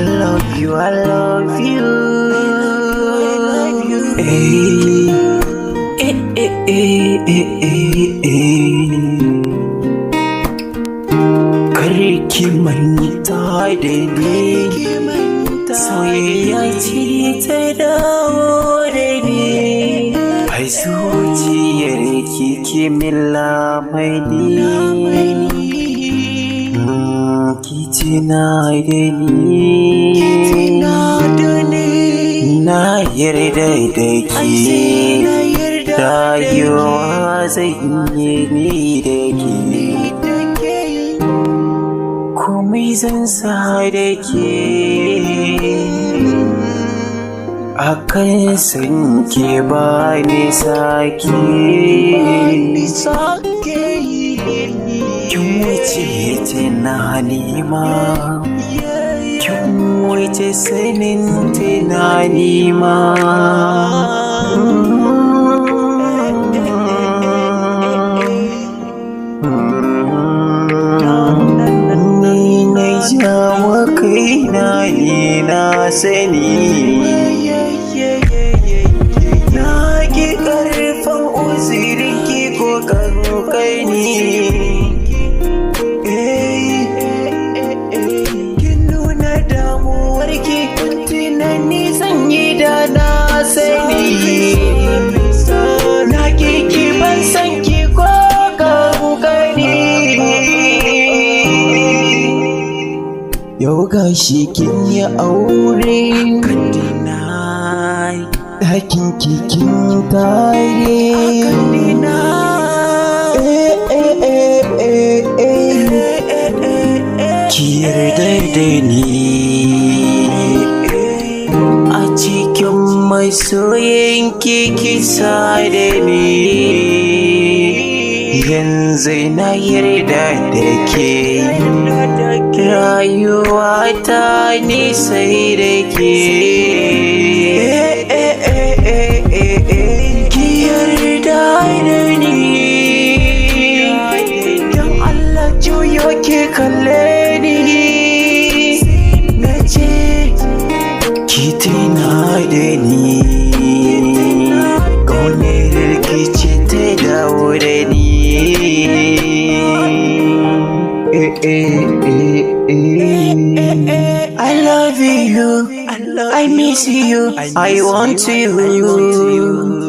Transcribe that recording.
love you, I love you. Hey, karki manta da ni, soyayya ce ta dawo da ni. Ai zuciyar ki min lamani, ki tuna da ni, na yarda da ke, rayuwa zan yi ni da ke, komai zan sa da ke. Akan san ke ba ni sake, kin wuce tunani ma, kin wuce sanin tunani ma. Ni na jawa kaina ni na sani, kin nuna damuwarki, tunani zan yi da na sani. Na ki ban san ki ko gani. Yau gashi kin yi aure, ɗakin kikin tare. Ki yarda da ni, a cikin masoyin ki sa da ni. Yanzu na yarda da ke, rayuwa ta ni sai da ke. Ki yarda da ni, don Allah juyo ki kalle ni. Ki tuna da ni, ƙaunar rikici ta dawo da ni. I love you, I miss you, I want you.